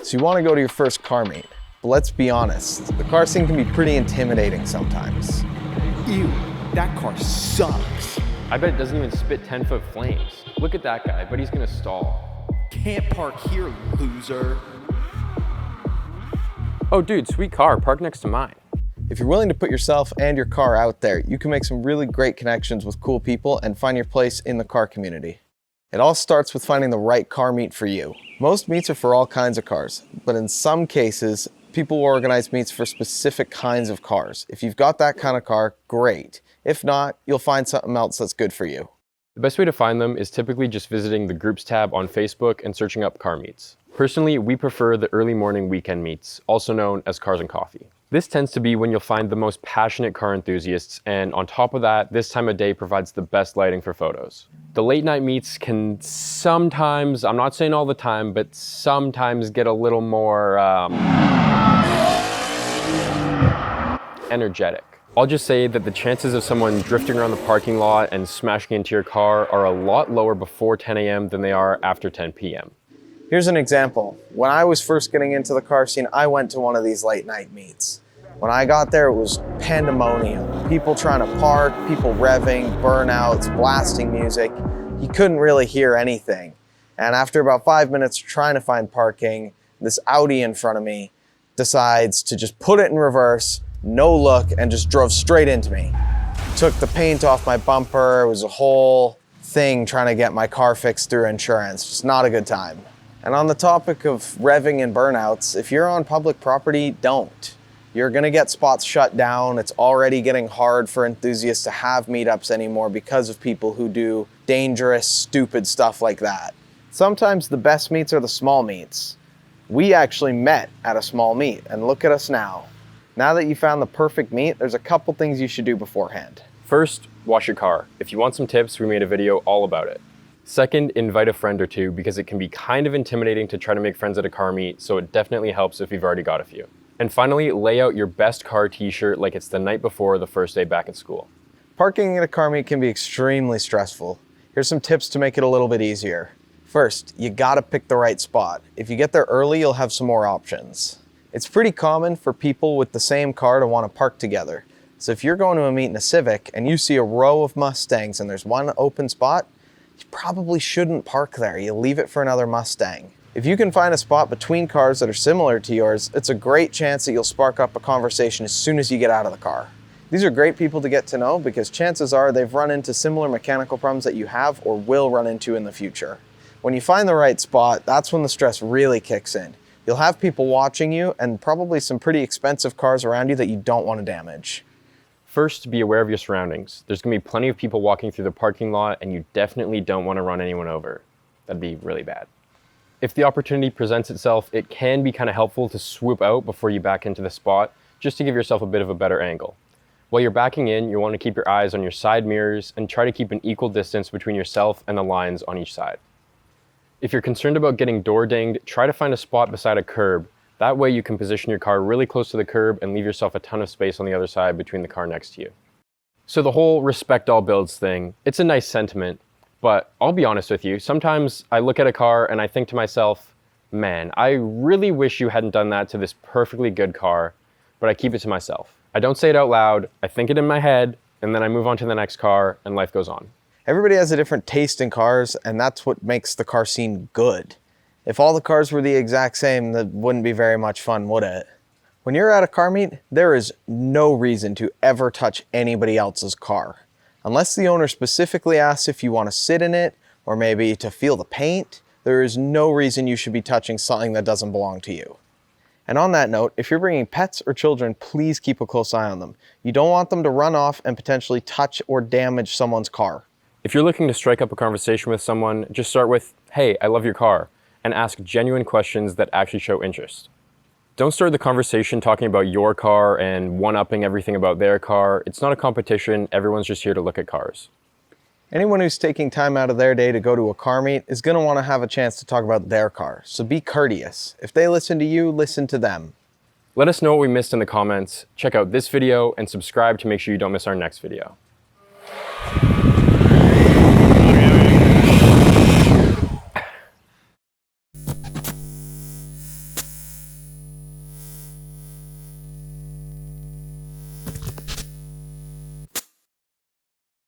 So you want to go to your first car meet. But let's be honest, the car scene can be pretty intimidating sometimes. Ew, that car sucks. I bet it doesn't even spit 10-foot flames. Look at that guy, but he's gonna stall. Can't park here, loser. Oh dude, sweet car, park next to mine. If you're willing to put yourself and your car out there, you can make some really great connections with cool people and find your place in the car community. It all starts with finding the right car meet for you. Most meets are for all kinds of cars, but in some cases, people will organize meets for specific kinds of cars. If you've got that kind of car, great. If not, you'll find something else that's good for you. The best way to find them is typically just visiting the groups tab on Facebook and searching up car meets. Personally, we prefer the early morning weekend meets, also known as Cars and Coffee. This tends to be when you'll find the most passionate car enthusiasts, and on top of that, this time of day provides the best lighting for photos. The late night meets can sometimes, I'm not saying all the time, but sometimes get a little more energetic. I'll just say that the chances of someone drifting around the parking lot and smashing into your car are a lot lower before 10 a.m. than they are after 10 p.m. Here's an example. When I was first getting into the car scene, I went to one of these late night meets. When I got there, it was pandemonium. People trying to park, people revving, burnouts, blasting music. You couldn't really hear anything. And after about 5 minutes trying to find parking, this Audi in front of me decides to just put it in reverse, no look, and just drove straight into me. Took the paint off my bumper. It was a whole thing trying to get my car fixed through insurance. Just not a good time. And on the topic of revving and burnouts, if you're on public property, don't. You're gonna get spots shut down. It's already getting hard for enthusiasts to have meetups anymore because of people who do dangerous, stupid stuff like that. Sometimes the best meets are the small meets. We actually met at a small meet, and look at us now. Now that you found the perfect meet, there's a couple things you should do beforehand. First, wash your car. If you want some tips, we made a video all about it. Second, invite a friend or two because it can be kind of intimidating to try to make friends at a car meet, so it definitely helps if you've already got a few. And finally, lay out your best car t-shirt like it's the night before the first day back at school. Parking at a car meet can be extremely stressful. Here's some tips to make it a little bit easier. First, you gotta pick the right spot. If you get there early, you'll have some more options. It's pretty common for people with the same car to want to park together. So if you're going to a meet in a Civic and you see a row of Mustangs and there's one open spot, you probably shouldn't park there. You leave it for another Mustang. If you can find a spot between cars that are similar to yours, it's a great chance that you'll spark up a conversation as soon as you get out of the car. These are great people to get to know because chances are they've run into similar mechanical problems that you have or will run into in the future. When you find the right spot, that's when the stress really kicks in. You'll have people watching you and probably some pretty expensive cars around you that you don't want to damage. First, be aware of your surroundings. There's gonna be plenty of people walking through the parking lot and you definitely don't wanna run anyone over. That'd be really bad. If the opportunity presents itself, it can be kind of helpful to swoop out before you back into the spot, just to give yourself a bit of a better angle. While you're backing in, you wanna keep your eyes on your side mirrors and try to keep an equal distance between yourself and the lines on each side. If you're concerned about getting door dinged, try to find a spot beside a curb. That way you can position your car really close to the curb and leave yourself a ton of space on the other side between the car next to you. So the whole respect all builds thing, it's a nice sentiment, but I'll be honest with you, sometimes I look at a car and I think to myself, man, I really wish you hadn't done that to this perfectly good car, but I keep it to myself. I don't say it out loud, I think it in my head, and then I move on to the next car and life goes on. Everybody has a different taste in cars, and that's what makes the car scene good. If all the cars were the exact same, that wouldn't be very much fun, would it? When you're at a car meet, there is no reason to ever touch anybody else's car. Unless the owner specifically asks if you want to sit in it, or maybe to feel the paint, there is no reason you should be touching something that doesn't belong to you. And on that note, if you're bringing pets or children, please keep a close eye on them. You don't want them to run off and potentially touch or damage someone's car. If you're looking to strike up a conversation with someone, just start with, hey, I love your car, and ask genuine questions that actually show interest. Don't start the conversation talking about your car and one-upping everything about their car. It's not a competition, everyone's just here to look at cars. Anyone who's taking time out of their day to go to a car meet is going to want to have a chance to talk about their car, so be courteous. If they listen to you, listen to them. Let us know what we missed in the comments, check out this video, and subscribe to make sure you don't miss our next video.